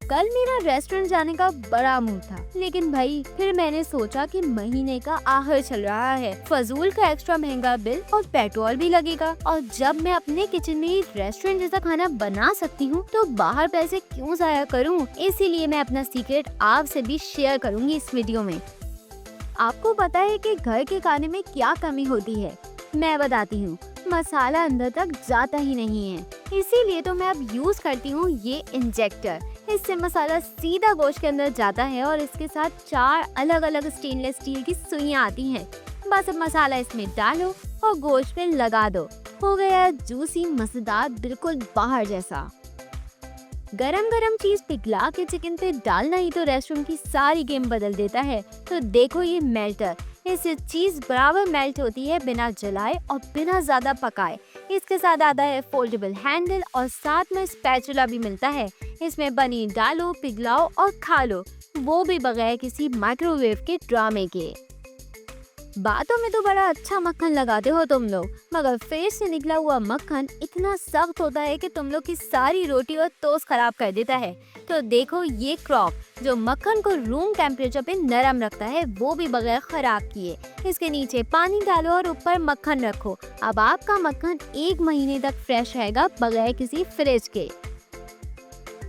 कल मेरा रेस्टोरेंट जाने का बड़ा मूड था, लेकिन भाई फिर मैंने सोचा कि महीने का आखिर चल रहा है, फजूल का एक्स्ट्रा महंगा बिल और पेट्रोल भी लगेगा, और जब मैं अपने किचन में ही रेस्टोरेंट जैसा खाना बना सकती हूँ तो बाहर पैसे क्यों जाया करूँ। इसीलिए मैं अपना सीक्रेट आपसे भी शेयर करूँगी इस वीडियो में। आपको पता है कि घर के खाने में क्या कमी होती है? मैं बताती हूँ, मसाला अंदर तक जाता ही नहीं है। इसीलिए तो मैं अब यूज करती हूँ ये इंजेक्टर। इससे मसाला सीधा गोश्त के अंदर जाता है और इसके साथ 4 अलग अलग स्टेनलेस स्टील की सुइयां आती हैं। बस अब मसाला इसमें डालो और गोश्त में लगा दो, हो गया जूसी मजेदार, बिल्कुल बाहर जैसा। गरम गरम चीज पिघला के चिकन पे डालना ही तो रेस्टोरेंट की सारी गेम बदल देता है। तो देखो ये मेल्टर, इससे चीज बराबर मेल्ट होती है बिना जलाए और बिना ज्यादा पकाए। इसके साथ आता है फोल्डेबल हैंडल और साथ में स्पैचुला भी मिलता है। इसमें पनीर डालो, पिघलाओ और खा लो, वो भी बगैर किसी माइक्रोवेव के ड्रामे के। बातों में तो बड़ा अच्छा मक्खन लगाते हो तुम लोग, मगर फेस से निकला हुआ मक्खन इतना सख्त होता है कि तुम लोग की सारी रोटी और टोस्ट खराब कर देता है। तो देखो ये क्रॉक जो मक्खन को रूम टेम्परेचर पे नरम रखता है, वो भी बगैर खराब किए। इसके नीचे पानी डालो और ऊपर मक्खन रखो। अब आपका मक्खन 1 महीने तक फ्रेश रहेगा बगैर किसी फ्रिज के।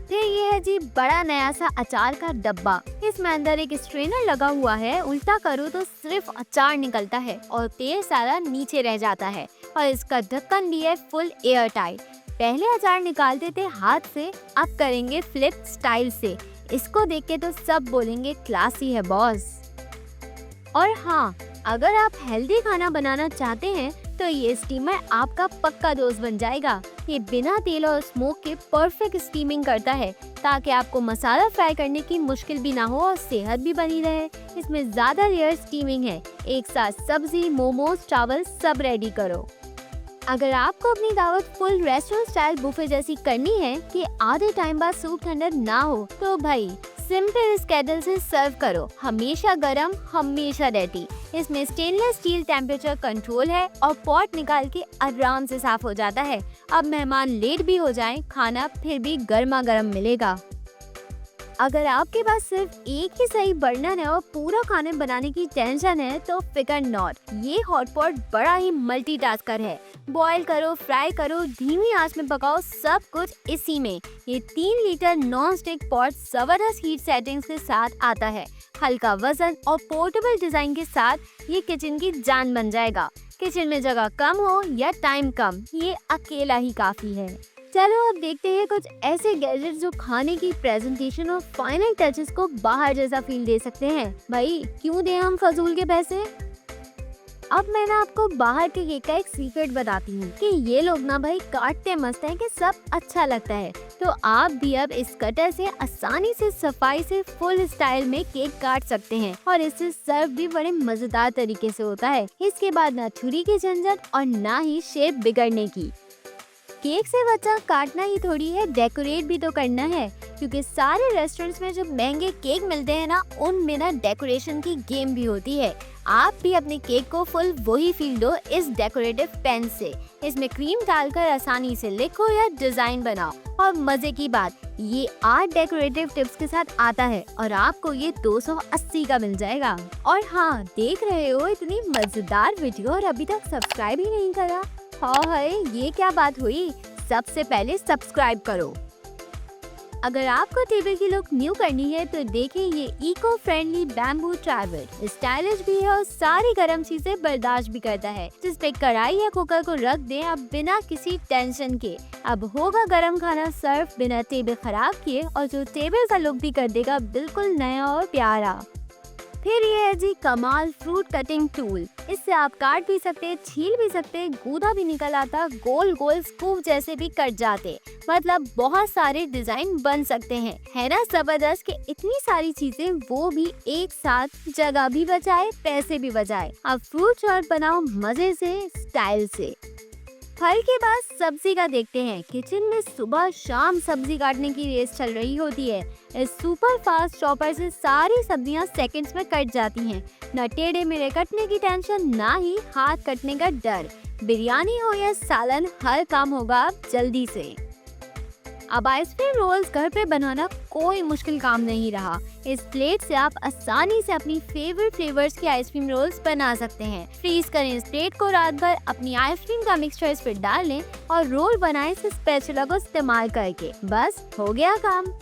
फिर ये है जी बड़ा नया सा अचार का डब्बा। इसमें अंदर एक स्ट्रेनर लगा हुआ है, उल्टा करो तो सिर्फ अचार निकलता है और तेल सारा नीचे रह जाता है। और इसका ढक्कन भी है फुल एयर टाइट। पहले अचार निकालते थे हाथ से, अब करेंगे फ्लिप स्टाइल से। इसको देख के तो सब बोलेंगे क्लासी है बॉस। और हाँ, अगर आप हेल्दी खाना बनाना चाहते हैं तो ये स्टीमर आपका पक्का दोस्त बन जाएगा। ये बिना तेल और स्मोक के परफेक्ट स्टीमिंग करता है, ताकि आपको मसाला फ्राई करने की मुश्किल भी ना हो और सेहत भी बनी रहे। इसमें ज्यादा लेयर स्टीमिंग है, एक साथ सब्जी, मोमोज, चावल सब रेडी करो। अगर आपको अपनी दावत फुल रेस्टोरेंट स्टाइल बुफे जैसी करनी है कि आधे टाइम बाद सूप ठंडा ना हो, तो भाई सिंपल इस केटल से सर्व करो, हमेशा गरम, हमेशा रेडी। इसमें स्टेनलेस स्टील टेम्परेचर कंट्रोल है और पॉट निकाल के आराम से साफ हो जाता है। अब मेहमान लेट भी हो जाएं, खाना फिर भी गर्मा गर्म मिलेगा। अगर आपके पास सिर्फ एक ही सही बर्नर है और पूरा खाने बनाने की टेंशन है तो फिकर नॉट, ये हॉटपॉट बड़ा ही मल्टीटास्कर है। बॉईल करो, फ्राई करो, धीमी आंच में पकाओ, सब कुछ इसी में। ये 3 लीटर नॉन स्टिक पॉट जबरदस्त हीट सेटिंग्स के साथ आता है। हल्का वजन और पोर्टेबल डिजाइन के साथ ये किचन की जान बन जाएगा। किचन में जगह कम हो या टाइम कम, ये अकेला ही काफी है। चलो अब देखते हैं कुछ ऐसे गैजेट्स जो खाने की प्रेजेंटेशन और फाइनल टचेस को बाहर जैसा फील दे सकते हैं। भाई क्यों दें हम फजूल के पैसे। अब मैं ना आपको बाहर के केक का एक सीक्रेट बताती हूँ कि ये लोग ना भाई काटते मस्त हैं कि सब अच्छा लगता है। तो आप भी अब इस कटर से आसानी से सफाई से फुल स्टाइल में केक काट सकते हैं और इससे सर्व भी बड़े मजेदार तरीके से होता है। इसके बाद ना छुरी की झंझट और ना ही शेप बिगड़ने की। केक से बच्चा काटना ही थोड़ी है, डेकोरेट भी तो करना है, क्योंकि सारे रेस्टोरेंट्स में जो महंगे केक मिलते हैं ना, उनमें ना डेकोरेशन की गेम भी होती है। आप भी अपने केक को फुल वही फील दो इस डेकोरेटिव पेन से। इसमें क्रीम डालकर आसानी से लिखो या डिजाइन बनाओ। और मजे की बात, ये 8 डेकोरेटिव टिप्स के साथ आता है और आपको ये 280 का मिल जाएगा। और हाँ, देख रहे हो इतनी मजेदार वीडियो और अभी तक सब्सक्राइब ही नहीं करा। हाय, ये क्या बात हुई? सबसे पहले सब्सक्राइब करो। अगर आपको टेबल की लुक न्यू करनी है तो देखें ये eco friendly bamboo tripod. Stylish भी है और सारी गर्म चीजें बर्दाश्त भी करता है। जिस पे कढ़ाई या कुकर को रख दें अब बिना किसी टेंशन के। अब होगा गरम खाना सर्व बिना टेबल खराब किए, और जो टेबल का लुक भी कर देगा बिल्कुल नया और प्यारा। फिर ये है जी कमाल फ्रूट कटिंग टूल। इससे आप काट भी सकते, छील भी सकते, गूदा भी निकल आता, गोल गोल स्कूप जैसे भी कट जाते। मतलब बहुत सारे डिजाइन बन सकते हैं। है ना जबरदस्त कि इतनी सारी चीजें वो भी एक साथ, जगह भी बचाए, पैसे भी बचाए। अब फ्रूट चाट बनाओ मजे से, स्टाइल से। फल के बाद सब्जी का देखते हैं। किचन में सुबह शाम सब्जी काटने की रेस चल रही होती है। इस सुपर फास्ट चॉपर से सारी सब्जियां सेकंड्स में कट जाती हैं। न टेढ़े मेढ़े कटने की टेंशन, ना ही हाथ कटने का डर। बिरयानी हो या सालन, हर काम होगा अब जल्दी से। अब आइसक्रीम रोल्स घर पे बनाना कोई मुश्किल काम नहीं रहा। इस प्लेट से आप आसानी से अपनी फेवरेट फ्लेवर्स की आइसक्रीम रोल्स बना सकते हैं। फ्रीज करें इस प्लेट को रात भर, अपनी आइसक्रीम का मिक्सचर इस पर डाल लें और रोल बनाएं इस स्पैचुला को इस्तेमाल करके। बस हो गया काम।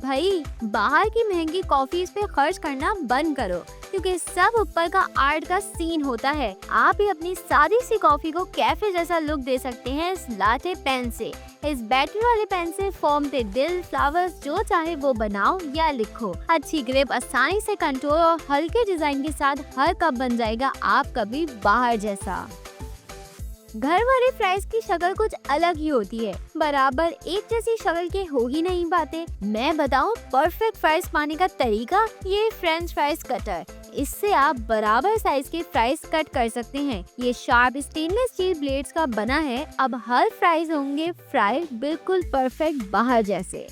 भाई बाहर की महंगी कॉफी पे खर्च करना बंद करो, क्योंकि सब ऊपर का आर्ट का सीन होता है। आप ही अपनी सादी सी कॉफी को कैफे जैसा लुक दे सकते हैं इस लाटे पेन से। इस बैटरी वाले पेन से फॉर्म पे दिल, फ्लावर्स जो चाहे वो बनाओ या लिखो। अच्छी ग्रिप, आसानी से कंट्रोल और हल्के डिजाइन के साथ हर कप बन जाएगा आपका भी बाहर जैसा। घर वाले फ्राइज की शक्ल कुछ अलग ही होती है, बराबर एक जैसी शक्ल के हो ही नहीं पाते। मैं बताऊं परफेक्ट फ्राइज पाने का तरीका, ये फ्रेंच फ्राइज कटर। इससे आप बराबर साइज के फ्राइज कट कर सकते हैं। ये शार्प स्टेनलेस स्टील ब्लेड्स का बना है। अब हर फ्राइज होंगे फ्राई बिल्कुल परफेक्ट बाहर जैसे।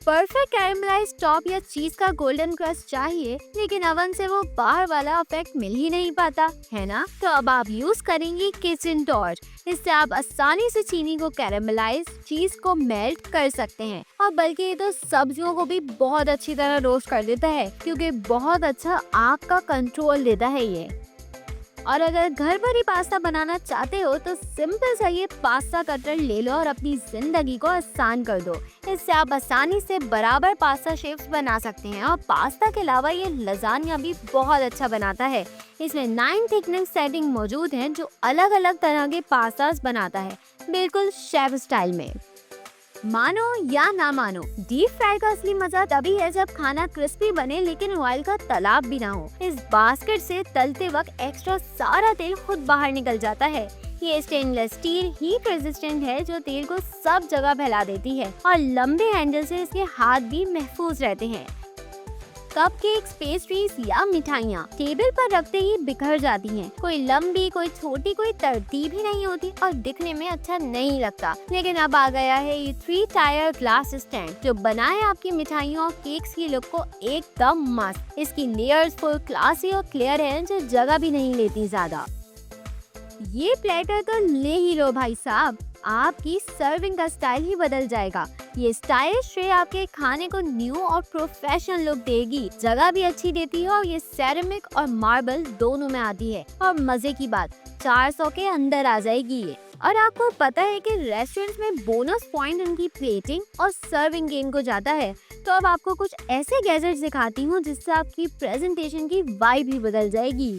परफेक्ट कैरेमलाइज्ड टॉप या चीज का गोल्डन क्रस्ट चाहिए, लेकिन अवन से वो बाहर वाला इफेक्ट मिल ही नहीं पाता, है ना? तो अब आप यूज करेंगी किचन टॉर्च। इससे आप आसानी से चीनी को कैरेमलाइज, चीज को मेल्ट कर सकते हैं। और बल्कि ये तो सब्जियों को भी बहुत अच्छी तरह रोस्ट कर देता है, क्योंकि बहुत अच्छा आग का कंट्रोल देता है ये। और अगर घर पर ही पास्ता बनाना चाहते हो तो सिंपल सा ये पास्ता कटर ले लो और अपनी जिंदगी को आसान कर दो। इससे आप आसानी से बराबर पास्ता शेप्स बना सकते हैं। और पास्ता के अलावा ये लजानिया भी बहुत अच्छा बनाता है। इसमें 9 थिकनेस सेटिंग मौजूद हैं जो अलग अलग तरह के पास्तास बनाता है, बिल्कुल शेफ स्टाइल में। मानो या ना मानो, डीप फ्राई का असली मजा तभी है जब खाना क्रिस्पी बने लेकिन ऑयल का तालाब भी ना हो। इस बास्केट से तलते वक्त एक्स्ट्रा सारा तेल खुद बाहर निकल जाता है। ये स्टेनलेस स्टील हीट रेजिस्टेंट है जो तेल को सब जगह फैला देती है, और लंबे हैंडल से इसके हाथ भी महफूज रहते हैं। कपकेक्स, पेस्ट्रीज या मिठाइयाँ टेबल पर रखते ही बिखर जाती हैं। कोई लंबी, कोई छोटी, कोई तरतीब ही नहीं होती और दिखने में अच्छा नहीं लगता। लेकिन अब आ गया है ये 3 टायर ग्लास स्टैंड, जो बनाए आपकी मिठाइयों और केक्स की लुक को एकदम मस्त। इसकी लेयर्स फुल क्लासी और क्लियर है, जो जगह भी नहीं लेती ज्यादा। ये प्लेटर तो ले ही लो भाई साहब, आपकी सर्विंग का स्टाइल ही बदल जाएगा। ये स्टाइलिश ट्रे आपके खाने को न्यू और प्रोफेशनल लुक देगी, जगह भी अच्छी देती है और ये सेरेमिक और मार्बल दोनों में आती है। और मजे की बात, 400 के अंदर आ जाएगी ये। और आपको पता है कि रेस्टोरेंट्स में बोनस पॉइंट उनकी प्लेटिंग और सर्विंग गेम को जाता है। तो अब आपको कुछ ऐसे गैजेट्स दिखाती हूँ जिससे आपकी प्रेजेंटेशन की वाइब ही बदल जाएगी।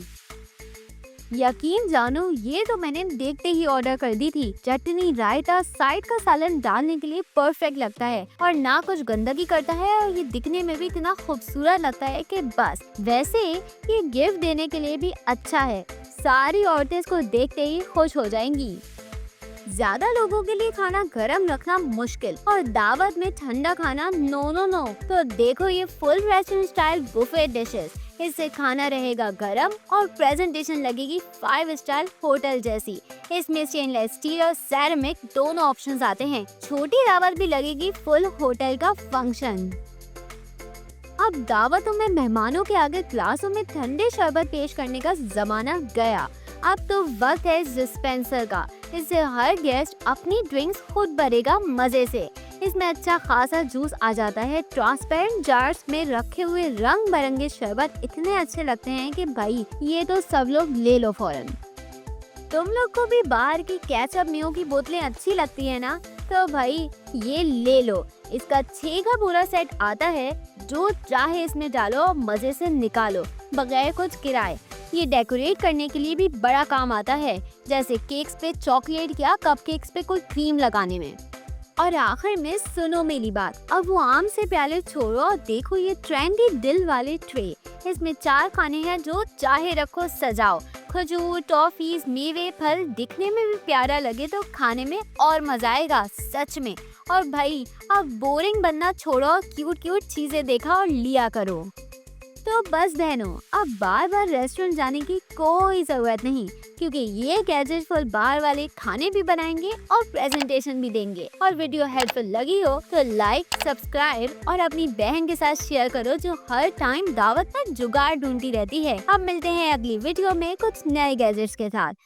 यकीन जानो, ये तो मैंने देखते ही ऑर्डर कर दी थी। चटनी, रायता, साइड का सालन डालने के लिए परफेक्ट लगता है और ना कुछ गंदगी करता है, और ये दिखने में भी इतना खूबसूरत लगता है कि बस। वैसे ये गिफ्ट देने के लिए भी अच्छा है, सारी औरतें इसको देखते ही खुश हो जाएंगी। ज्यादा लोगों के लिए खाना गरम रखना मुश्किल और दावत में ठंडा खाना नो नो नो। तो देखो ये full restaurant style buffet dishes. इससे खाना रहेगा गरम और प्रेजेंटेशन लगेगी 5 स्टार होटल जैसी। इसमें स्टेनलेस स्टील और सेरेमिक दोनों ऑप्शंस आते हैं। छोटी दावत भी लगेगी फुल होटल का फंक्शन। अब दावतों में मेहमानों के आगे ग्लासों में ठंडे शरबत पेश करने का जमाना गया। अब तो वक्त है डिस्पेंसर का। इससे हर गेस्ट अपनी ड्रिंक्स खुद भरेगा मजे से। इसमें अच्छा खासा जूस आ जाता है। ट्रांसपेरेंट जार्स में रखे हुए रंग बिरंगे शरबत इतने अच्छे लगते हैं कि भाई ये तो सब लोग ले लो फौरन। तुम लोग को भी बाहर की केचप मेयो की बोतलें अच्छी लगती है ना? तो भाई ये ले लो। इसका 6 का पूरा सेट आता है, जो चाहे इसमें डालो और मजे से निकालो बगैर कुछ किराए। ये डेकोरेट करने के लिए भी बड़ा काम आता है, जैसे केक्स पे चॉकलेट या कपकेक्स पे कोई क्रीम लगाने में। और आखिर में सुनो मेरी बात, अब वो आम से प्याले छोड़ो और देखो ये ट्रेंडी दिल वाले ट्रे। इसमें 4 खाने हैं, जो चाहे रखो सजाओ। खजूर, टॉफीज, मेवे, फल दिखने में भी प्यारा लगे तो खाने में और मजा आएगा सच में। और भाई अब बोरिंग बनना छोड़ो, क्यूट क्यूट चीजें देखा और लिया करो। तो बस बहनों, अब बार बार रेस्टोरेंट जाने की कोई जरूरत नहीं, क्योंकि ये गैजेट फुल बाहर वाले खाने भी बनाएंगे और प्रेजेंटेशन भी देंगे। और वीडियो हेल्पफुल लगी हो तो लाइक, सब्सक्राइब और अपनी बहन के साथ शेयर करो, जो हर टाइम दावत में जुगाड़ ढूंढती रहती है। अब मिलते हैं अगली वीडियो में कुछ नए गैजेट्स के साथ।